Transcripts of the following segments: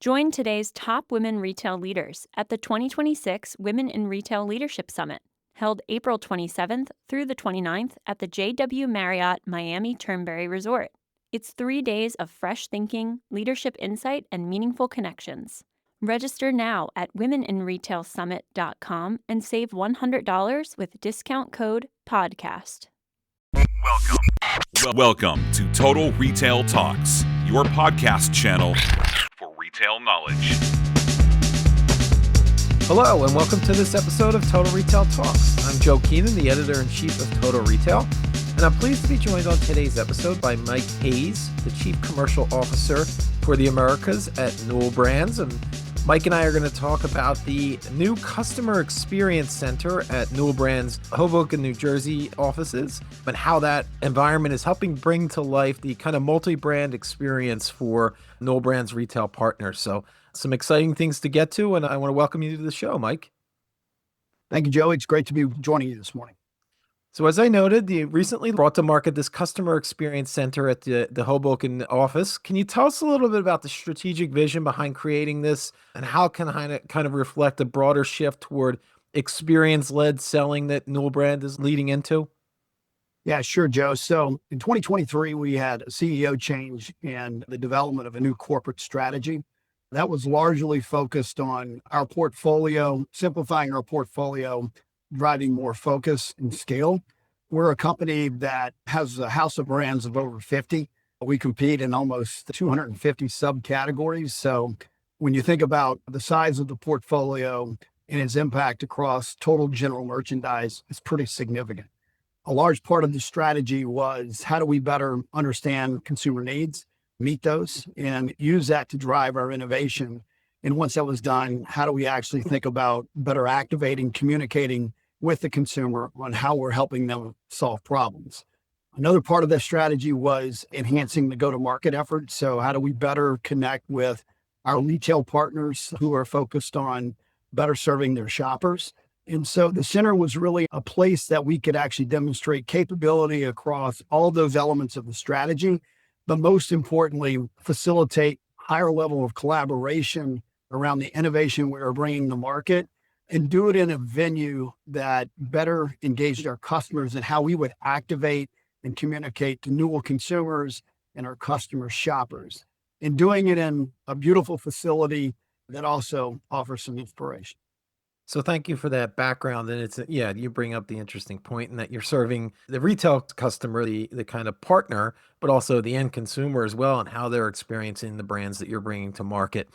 Join today's top women retail leaders at the 2026 Women in Retail Leadership Summit, held April 27th through the 29th at the JW Marriott Miami Turnberry Resort. It's 3 days of fresh thinking, leadership insight, and meaningful connections. Register now at womeninretailsummit.com and save $100 with discount code PODCAST. Welcome to Total Retail Talks, your podcast channel for retail knowledge. Hello, and welcome to this episode of Total Retail Talks. I'm Joe Keenan, the editor-in-chief of Total Retail, and I'm pleased to be joined on today's episode by Mike Hayes, the Chief Commercial Officer for the Americas at Newell Brands. And Mike and I are going to talk about the new Customer Experience Center at Newell Brands' Hoboken, New Jersey offices, and how that environment is helping bring to life the kind of multi-brand experience for Newell Brands retail partners. So some exciting things to get to, and I want to welcome you to the show, Mike. Thank you, Joe. It's great to be joining you this morning. So as I noted, you recently brought to market this Customer Experience Center at the Hoboken office. Can you tell us a little bit about the strategic vision behind creating this and how can it kind of reflect a broader shift toward experience-led selling that Newell Brand is leading into? Yeah, sure, Joe. So in 2023, we had a CEO change and the development of a new corporate strategy. That was largely focused on our portfolio, simplifying our portfolio, driving more focus and scale. We're a company that has a house of brands of over 50. We compete in almost 250 subcategories. So when you think about the size of the portfolio and its impact across total general merchandise, it's pretty significant. A large part of the strategy was how do we better understand consumer needs, meet those, and use that to drive our innovation. And once that was done, how do we actually think about better activating, communicating with the consumer on how we're helping them solve problems. Another part of that strategy was enhancing the go-to-market effort. So how do we better connect with our retail partners who are focused on better serving their shoppers? And so the center was really a place that we could actually demonstrate capability across all those elements of the strategy, but most importantly, facilitate higher level of collaboration around the innovation we are bringing to market, and do it in a venue that better engaged our customers and how we would activate and communicate to Newell consumers and our customer shoppers. And doing it in a beautiful facility that also offers some inspiration. So thank you for that background. And you bring up the interesting point in that you're serving the retail customer, the kind of partner, but also the end consumer as well, and how they're experiencing the brands that you're bringing to market.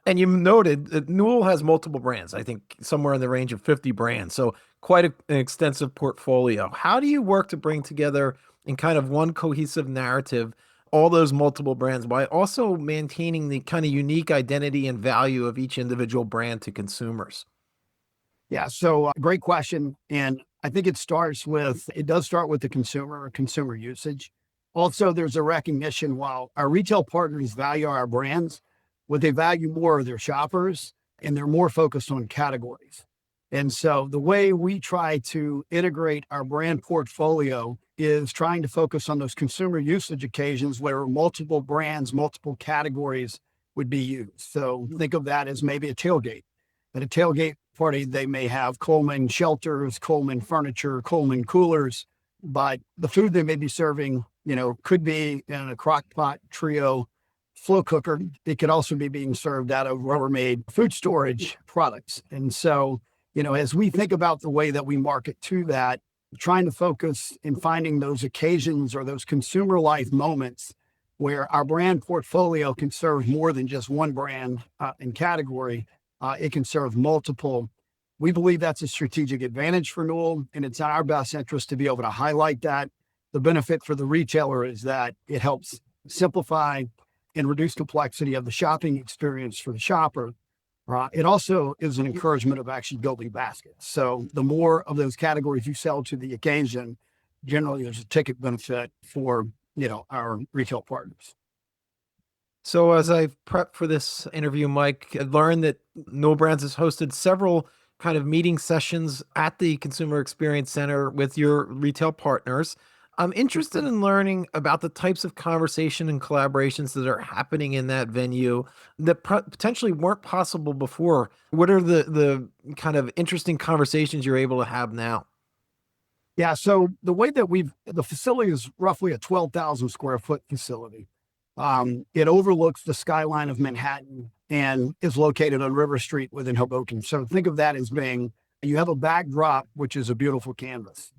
And you noted that Newell has multiple brands, I think somewhere in the range of 50 brands. So quite an extensive portfolio. How do you work to bring together in kind of one cohesive narrative all those multiple brands while also maintaining the kind of unique identity and value of each individual brand to consumers? Yeah, so great question. And I think it does start with the consumer usage. Also, there's a recognition while our retail partners value our brands, what they value more are their shoppers, and they're more focused on categories. And so the way we try to integrate our brand portfolio is trying to focus on those consumer usage occasions where multiple brands, multiple categories would be used. So think of that as maybe a tailgate. At a tailgate party, they may have Coleman shelters, Coleman furniture, Coleman coolers, but the food they may be serving, could be in a crock pot trio flow cooker. It could also be being served out of Rubbermaid food storage products. And so, as we think about the way that we market to that, trying to focus in finding those occasions or those consumer life moments where our brand portfolio can serve more than just one brand and category, it can serve multiple. We believe that's a strategic advantage for Newell, and it's in our best interest to be able to highlight that. The benefit for the retailer is that it helps simplify and reduce complexity of the shopping experience for the shopper. It also is an encouragement of actually building baskets. So the more of those categories you sell to the occasion, generally there's a ticket benefit for, our retail partners. So as I've prepped for this interview, Mike, I learned that Newell Brands has hosted several kind of meeting sessions at the Consumer Experience Center with your retail partners. I'm interested in learning about the types of conversation and collaborations that are happening in that venue that potentially weren't possible before. What are the kind of interesting conversations you're able to have now? Yeah. So the way that the facility is roughly a 12,000 square foot facility. It overlooks the skyline of Manhattan and is located on River Street within Hoboken. So think of that as being, you have a backdrop, which is a beautiful canvas.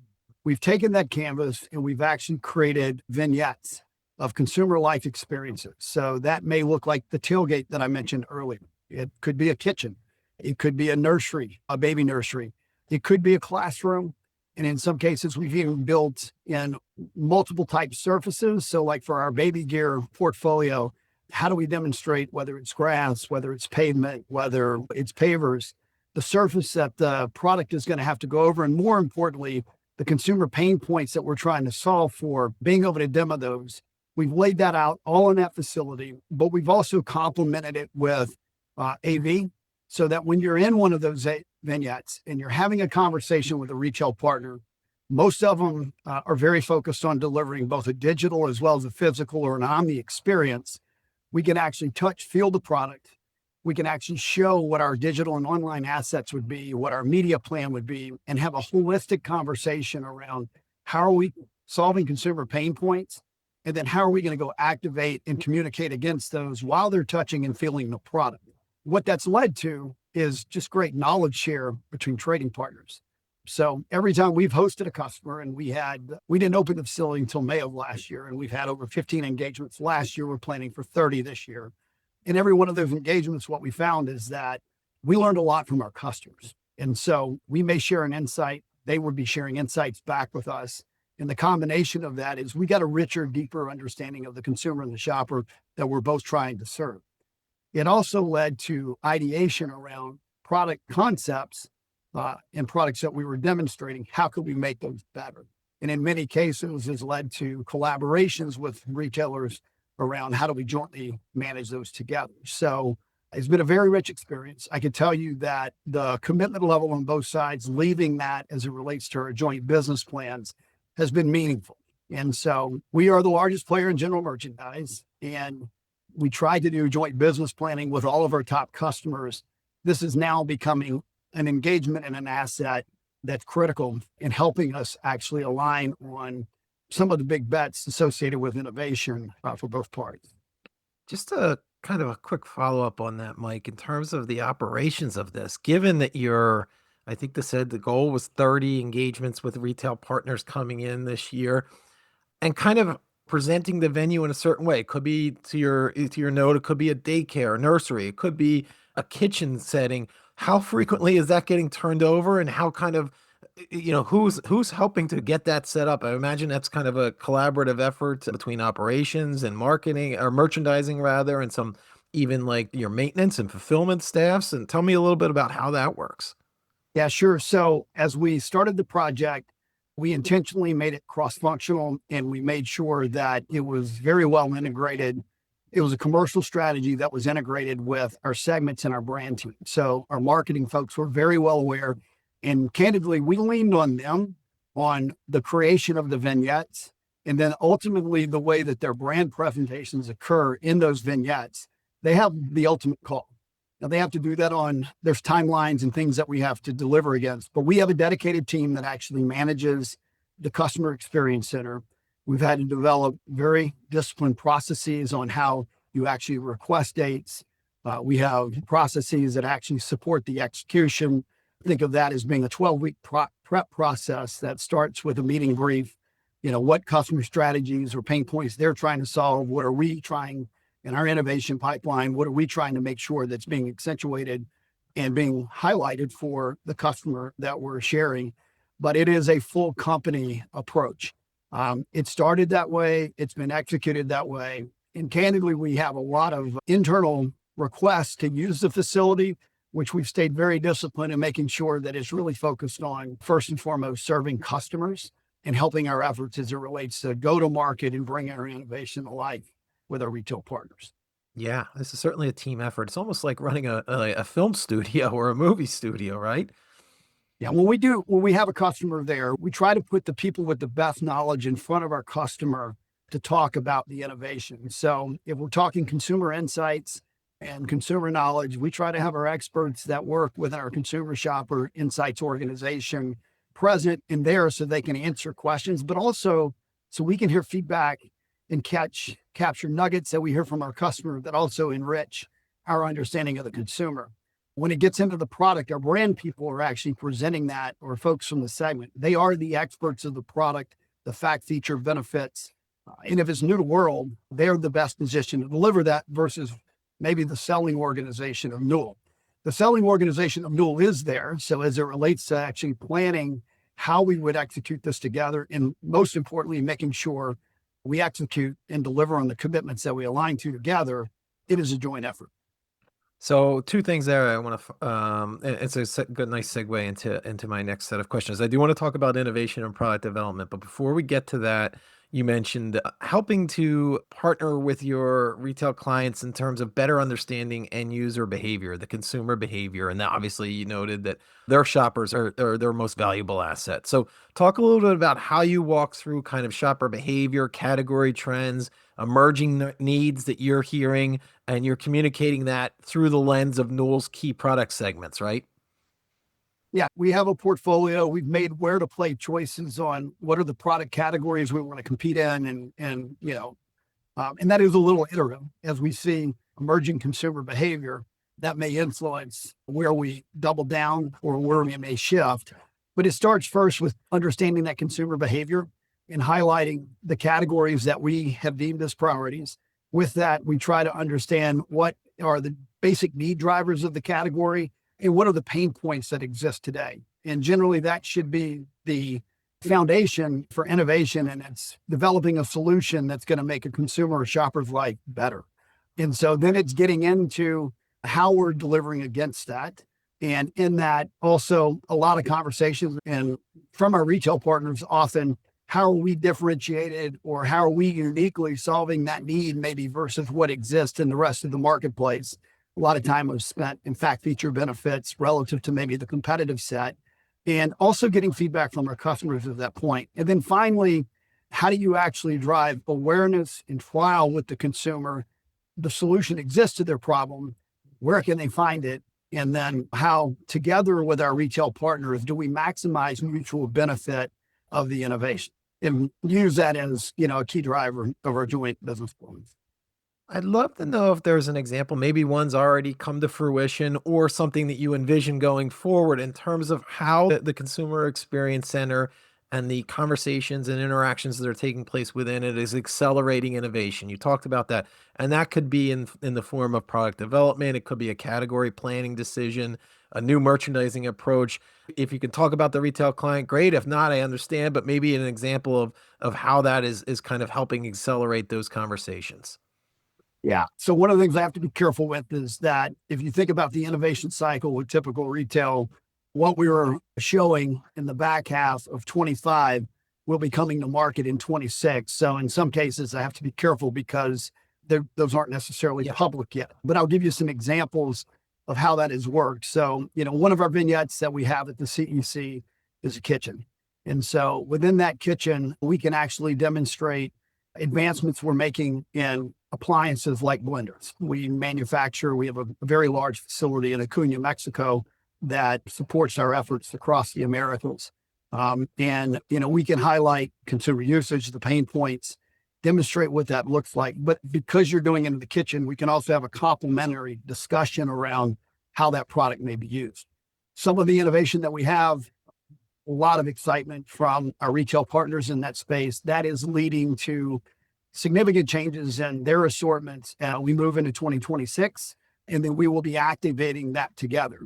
We've taken that canvas and we've actually created vignettes of consumer life experiences. So that may look like the tailgate that I mentioned earlier. It could be a kitchen. It could be a nursery, a baby nursery. It could be a classroom. And in some cases, we've even built in multiple type surfaces. So like for our baby gear portfolio, how do we demonstrate whether it's grass, whether it's pavement, whether it's pavers, the surface that the product is going to have to go over, and more importantly, the consumer pain points that we're trying to solve for, being able to demo those. We've laid that out all in that facility, but we've also complemented it with AV, so that when you're in one of those vignettes and you're having a conversation with a retail partner, most of them are very focused on delivering both a digital as well as a physical or an omni experience. We can actually touch, feel the product. We can actually show what our digital and online assets would be, what our media plan would be, and have a holistic conversation around how are we solving consumer pain points, and then how are we going to go activate and communicate against those while they're touching and feeling the product. What that's led to is just great knowledge share between trading partners. So every time we've hosted a customer, and we didn't open the facility until May of last year, and we've had over 15 engagements last year. We're planning for 30 this year. In every one of those engagements, what we found is that we learned a lot from our customers. And so we may share an insight. They would be sharing insights back with us. And the combination of that is we got a richer, deeper understanding of the consumer and the shopper that we're both trying to serve. It also led to ideation around product concepts and products that we were demonstrating. How could we make those better? And in many cases, has led to collaborations with retailers around how do we jointly manage those together. So it's been a very rich experience. I can tell you that the commitment level on both sides, leaving that as it relates to our joint business plans, has been meaningful. And so we are the largest player in general merchandise, and we try to do joint business planning with all of our top customers. This is now becoming an engagement and an asset that's critical in helping us actually align on some of the big bets associated with innovation for both parties. Just a kind of a quick follow-up on that, Mike, in terms of the operations of this, given that I think they said the goal was 30 engagements with retail partners coming in this year, and kind of presenting the venue in a certain way. It could be to your note, it could be a daycare, a nursery, it could be a kitchen setting. How frequently is that getting turned over, and how kind of, who's helping to get that set up? I imagine that's kind of a collaborative effort between operations and marketing, or merchandising rather, and some even like your maintenance and fulfillment staffs. And tell me a little bit about how that works. Yeah, sure. So as we started the project, we intentionally made it cross-functional, and we made sure that it was very well integrated. It was a commercial strategy that was integrated with our segments and our brand team. So our marketing folks were very well aware. And candidly, we leaned on them on the creation of the vignettes, and then ultimately the way that their brand presentations occur in those vignettes. They have the ultimate call. Now they have to do that there's timelines and things that we have to deliver against, but we have a dedicated team that actually manages the customer experience center. We've had to develop very disciplined processes on how you actually request dates. We have processes that actually support the execution. Think of that as being a 12-week prep process that starts with a meeting brief. What customer strategies or pain points they're trying to solve. What are we trying in our innovation pipeline? What are we trying to make sure that's being accentuated and being highlighted for the customer that we're sharing? But it is a full company approach. It started that way. It's been executed that way. And candidly, we have a lot of internal requests to use the facility, which we've stayed very disciplined in making sure that it's really focused on, first and foremost, serving customers and helping our efforts as it relates to go to market and bring our innovation to life with our retail partners. Yeah, this is certainly a team effort. It's almost like running a film studio or a movie studio, right? Yeah, when we have a customer there, we try to put the people with the best knowledge in front of our customer to talk about the innovation. So if we're talking consumer insights and consumer knowledge, we try to have our experts that work with our consumer shopper insights organization present in there so they can answer questions, but also so we can hear feedback and capture nuggets that we hear from our customer that also enrich our understanding of the consumer. When it gets into the product, our brand people are actually presenting that, or folks from the segment. They are the experts of the product, the fact, feature, benefits. And if it's new to world, they're the best position to deliver that versus maybe the selling organization of Newell. The selling organization of Newell is there. So as it relates to actually planning how we would execute this together, and most importantly, making sure we execute and deliver on the commitments that we align to together, it is a joint effort. So two things there. I want to, it's a good, nice segue into my next set of questions. I do want to talk about innovation and product development, but before we get to that, you mentioned helping to partner with your retail clients in terms of better understanding end user behavior, the consumer behavior. And obviously you noted that their shoppers are their most valuable asset. So talk a little bit about how you walk through kind of shopper behavior, category trends, emerging needs that you're hearing, and you're communicating that through the lens of Newell's key product segments, right? Yeah, we have a portfolio. We've made where to play choices on what are the product categories we want to compete in, and that is a little iterative as we see emerging consumer behavior that may influence where we double down or where we may shift. But it starts first with understanding that consumer behavior and highlighting the categories that we have deemed as priorities. With that, we try to understand what are the basic need drivers of the category and what are the pain points that exist today. And generally, that should be the foundation for innovation, and it's developing a solution that's going to make a consumer or shopper's life better. And so then it's getting into how we're delivering against that. And in that, also a lot of conversations and from our retail partners, often how are we differentiated or how are we uniquely solving that need maybe versus what exists in the rest of the marketplace. A lot of time was spent in fact, feature benefits relative to maybe the competitive set, and also getting feedback from our customers at that point. And then finally, how do you actually drive awareness and trial with the consumer? The solution exists to their problem. Where can they find it? And then how, together with our retail partners, do we maximize mutual benefit of the innovation and use that as, a key driver of our joint business plans? I'd love to know if there's an example, maybe one's already come to fruition or something that you envision going forward in terms of how the consumer experience center and the conversations and interactions that are taking place within it is accelerating innovation. You talked about that, and that could be in the form of product development. It could be a category planning decision, a new merchandising approach. If you can talk about the retail client, great. If not, I understand, but maybe an example of how that is kind of helping accelerate those conversations. Yeah. So one of the things I have to be careful with is that if you think about the innovation cycle with typical retail, what we were showing in the back half of 25 will be coming to market in 26. So in some cases, I have to be careful because those aren't necessarily public yet. But I'll give you some examples of how that has worked. So, one of our vignettes that we have at the CEC is a kitchen. And so within that kitchen, we can actually demonstrate advancements we're making in appliances like blenders. We have a very large facility in Acuña, Mexico that supports our efforts across the Americas. We can highlight consumer usage, the pain points, demonstrate what that looks like. But because you're doing it in the kitchen, we can also have a complementary discussion around how that product may be used. Some of the innovation that we have, a lot of excitement from our retail partners in that space, that is leading to significant changes in their assortments. We move into 2026, and then we will be activating that together.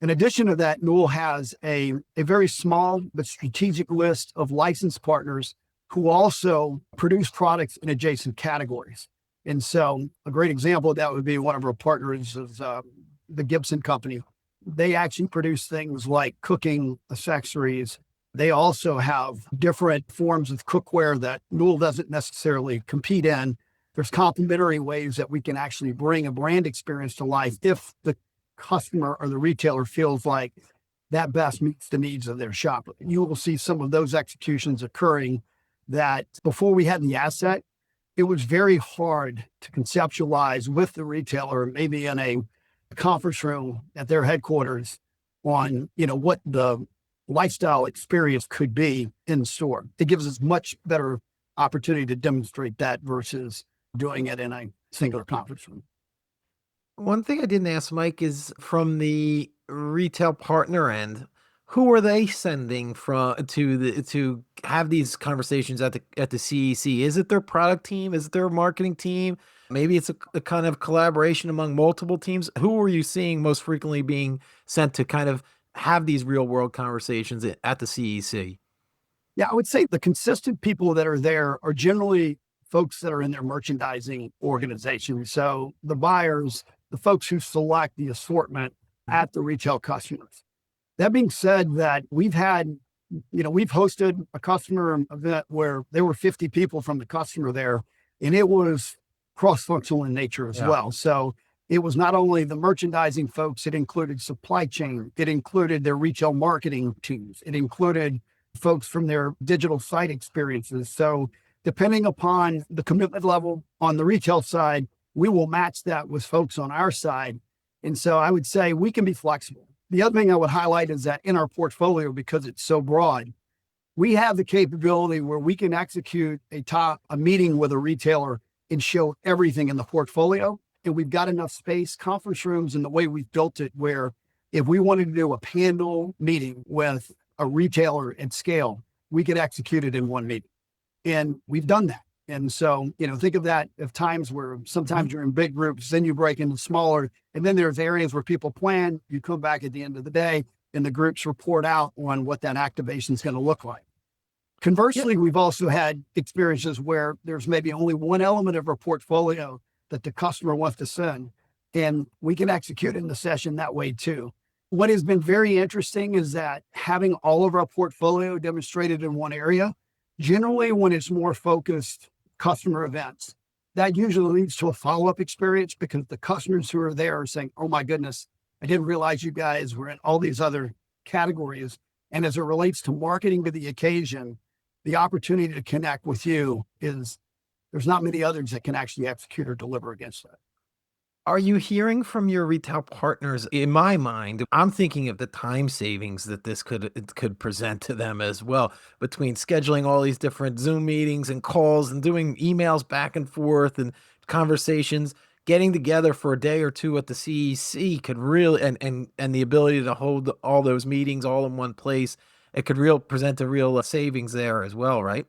In addition to that, Newell has a very small but strategic list of licensed partners who also produce products in adjacent categories. And so a great example of that would be one of our partners is the Gibson Company. They actually produce things like cooking accessories. They also have different forms of cookware that Newell doesn't necessarily compete in. There's complementary ways that we can actually bring a brand experience to life if the customer or the retailer feels like that best meets the needs of their shopper. You will see some of those executions occurring that before we had the asset, it was very hard to conceptualize with the retailer, maybe in a conference room at their headquarters, on, what the lifestyle experience could be in store. It gives us much better opportunity to demonstrate that versus doing it in a singular conference room. One thing I didn't ask Mike is from the retail partner end, who are they sending to have these conversations at the CEC? Is it their product team? Is it their marketing team? Maybe it's a kind of collaboration among multiple teams. Who are you seeing most frequently being sent to kind of have these real world conversations at the CEC? Yeah, I would say the consistent people that are there are generally folks that are in their merchandising organization. So the buyers, the folks who select the assortment at the retail customers. That being said, that we've hosted a customer event where there were 50 people from the customer there, and it was cross-functional in nature as well. So it was not only the merchandising folks, it included supply chain, it included their retail marketing teams, it included folks from their digital site experiences. So depending upon the commitment level on the retail side, we will match that with folks on our side. And so I would say we can be flexible. The other thing I would highlight is that in our portfolio, because it's so broad, we have the capability where we can execute a meeting with a retailer and show everything in the portfolio. And we've got enough space, conference rooms, and the way we've built it, where if we wanted to do a panel meeting with a retailer at scale, we could execute it in one meeting. And we've done that. And so, think of that of times where sometimes you're in big groups, then you break into smaller, and then there's areas where people plan, you come back at the end of the day, and the groups report out on what that activation is going to look like. Conversely, we've also had experiences where there's maybe only one element of our portfolio that the customer wants to send, and we can execute in the session that way too. What has been very interesting is that having all of our portfolio demonstrated in one area, generally when it's more focused customer events, that usually leads to a follow-up experience because the customers who are there are saying, oh my goodness, I didn't realize you guys were in all these other categories. And as it relates to marketing to the occasion, the opportunity to connect with you there's not many others that can actually execute or deliver against that. Are you hearing from your retail partners? In my mind, I'm thinking of the time savings that this could present to them as well, between scheduling all these different Zoom meetings and calls and doing emails back and forth and conversations. Getting together for a day or two at the CEC could really, and the ability to hold all those meetings all in one place, it could present a real savings there as well, right?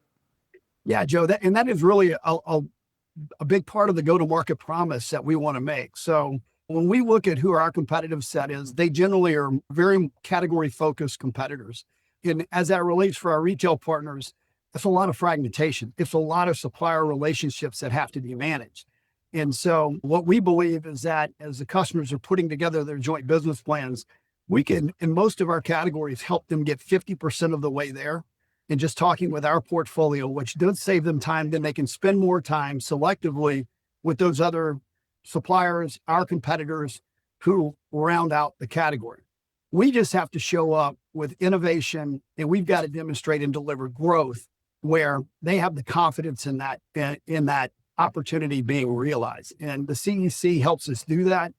Yeah, Joe, that is really a big part of the go-to-market promise that we want to make. So when we look at who our competitive set is, they generally are very category-focused competitors. And as that relates for our retail partners, it's a lot of fragmentation. It's a lot of supplier relationships that have to be managed. And so what we believe is that as the customers are putting together their joint business plans, we can, in most of our categories, help them get 50% of the way there. And just talking with our portfolio, which does save them time, then they can spend more time selectively with those other suppliers, our competitors who round out the category. We just have to show up with innovation, and we've got to demonstrate and deliver growth where they have the confidence in that opportunity being realized. And the CEC helps us do that.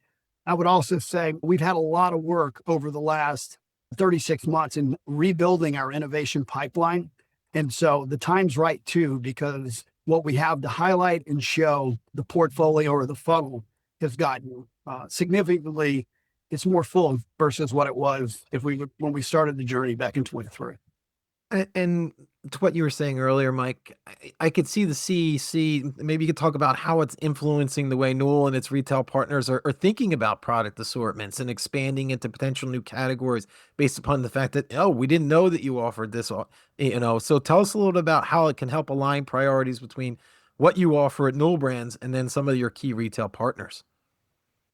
I would also say we've had a lot of work over the last 36 months in rebuilding our innovation pipeline. And so the time's right too, because what we have to highlight and show the portfolio or the funnel has gotten significantly, it's more full versus what it was when we started the journey back in 23. And to what you were saying earlier, Mike, I could see the CEC, maybe you could talk about how it's influencing the way Newell and its retail partners are thinking about product assortments and expanding into potential new categories based upon the fact that, oh, we didn't know that you offered this, So tell us a little bit about how it can help align priorities between what you offer at Newell Brands and then some of your key retail partners.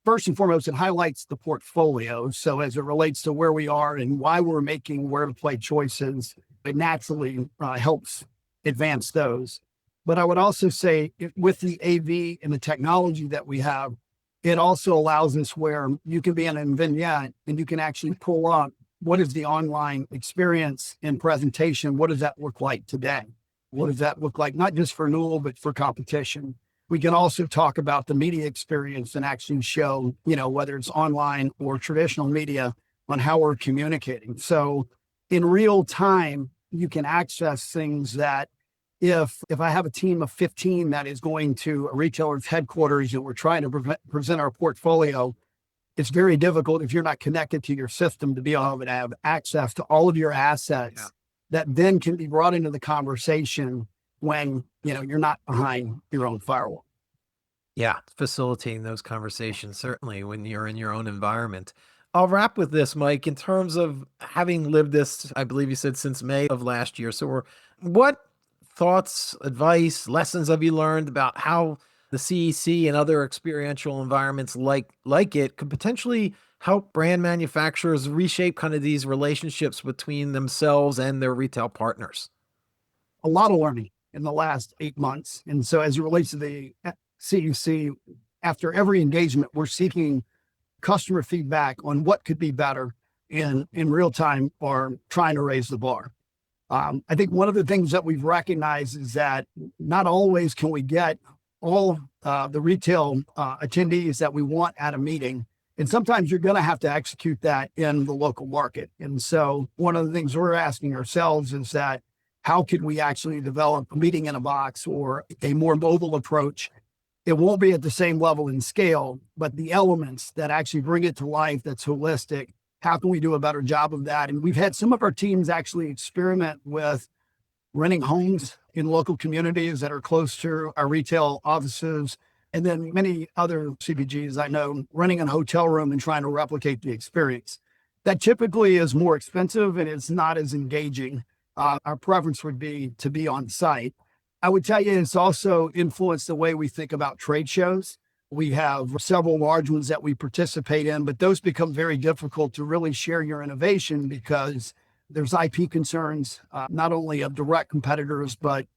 First and foremost, it highlights the portfolio. So as it relates to where we are and why we're making where to play choices, it naturally helps advance those. But I would also say with the AV and the technology that we have, it also allows us where you can be in a vignette and you can actually pull up what is the online experience and presentation? What does that look like today? What does that look like, not just for Newell, but for competition? We can also talk about the media experience and actually show, whether it's online or traditional media, on how we're communicating. So in real time, you can access things that if I have a team of 15 that is going to a retailer's headquarters and we're trying to present our portfolio, it's very difficult if you're not connected to your system to be able to have access to all of your assets that then can be brought into the conversation when, you're not behind your own firewall. Yeah, facilitating those conversations, certainly when you're in your own environment. I'll wrap with this, Mike, in terms of having lived this, I believe you said since May of last year. So what thoughts, advice, lessons have you learned about how the CEC and other experiential environments like it could potentially help brand manufacturers reshape kind of these relationships between themselves and their retail partners? A lot of learning in the last 8 months. And so as it relates to the CEC, after every engagement, we're seeking customer feedback on what could be better in real time or trying to raise the bar. I think one of the things that we've recognized is that not always can we get all the retail attendees that we want at a meeting. And sometimes you're going to have to execute that in the local market. And so one of the things we're asking ourselves is that how could we actually develop a meeting in a box or a more mobile approach? It won't be at the same level in scale, but the elements that actually bring it to life that's holistic, how can we do a better job of that? And we've had some of our teams actually experiment with renting homes in local communities that are close to our retail offices. And then many other CPGs I know renting a hotel room and trying to replicate the experience. That typically is more expensive and it's not as engaging. Our preference would be to be on site. I would tell you it's also influenced the way we think about trade shows. We have several large ones that we participate in, but those become very difficult to really share your innovation because there's IP concerns, not only of direct competitors, but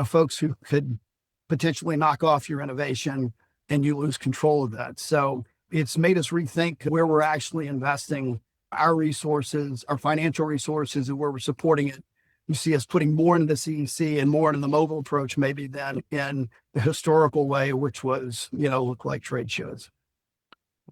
folks who could potentially knock off your innovation and you lose control of that. So it's made us rethink where we're actually investing our resources, our financial resources, and where we're supporting it. You see us putting more into the CEC and more into the mobile approach maybe than in the historical way, which was, look like trade shows.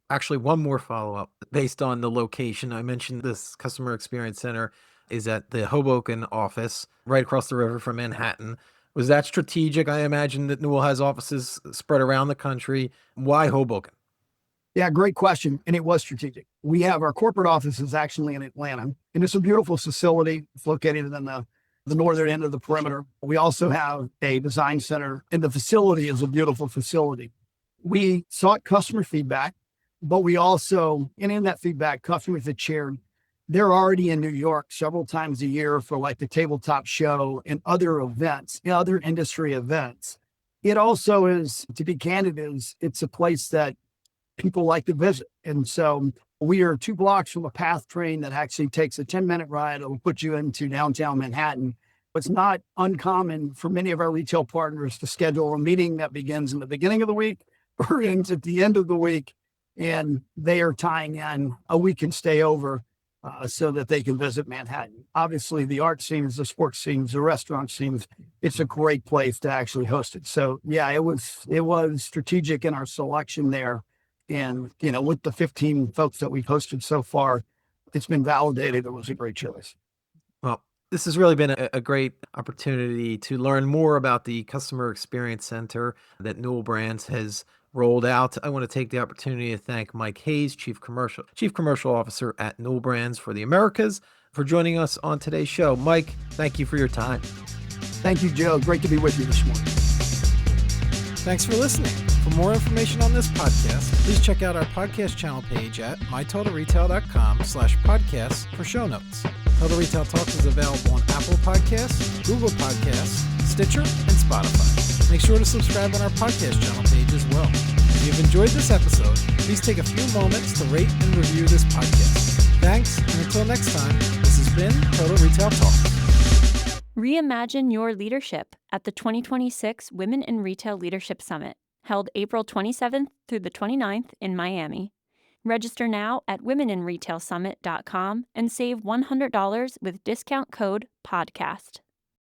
Actually, one more follow-up based on the location. I mentioned this customer experience center is at the Hoboken office, right across the river from Manhattan. Was that strategic? I imagine that Newell has offices spread around the country. Why Hoboken? Yeah, great question. And it was strategic. We have our corporate offices actually in Atlanta, and it's a beautiful facility. It's located in the northern end of the perimeter. We also have a design center, and the facility is a beautiful facility. We sought customer feedback, but we also, and in that feedback, customers had shared they're already in New York several times a year for like the tabletop show and other events, other industry events. It also is, to be candid, it's a place that people like to visit. And so we are 2 blocks from a PATH train that actually takes a 10-minute ride. It'll put you into downtown Manhattan. It's not uncommon for many of our retail partners to schedule a meeting that begins in the beginning of the week or ends at the end of the week. And they are tying in a weekend stay over so that they can visit Manhattan. Obviously, the art scenes, the sports scenes, the restaurant scenes, it's a great place to actually host it. So yeah, it was strategic in our selection there. And, with the 15 folks that we've hosted so far, it's been validated. It was a great choice. Well, this has really been a great opportunity to learn more about the Customer Experience Center that Newell Brands has rolled out. I want to take the opportunity to thank Mike Hayes, Chief Commercial Officer at Newell Brands for the Americas, for joining us on today's show. Mike, thank you for your time. Thank you, Joe. Great to be with you this morning. Thanks for listening. For more information on this podcast, please check out our podcast channel page at mytotalretail.com/podcasts for show notes. Total Retail Talks is available on Apple Podcasts, Google Podcasts, Stitcher, and Spotify. Make sure to subscribe on our podcast channel page as well. If you've enjoyed this episode, please take a few moments to rate and review this podcast. Thanks, and until next time, this has been Total Retail Talks. Reimagine your leadership at the 2026 Women in Retail Leadership Summit, held April 27th through the 29th in Miami. Register now at womeninretailsummit.com and save $100 with discount code PODCAST.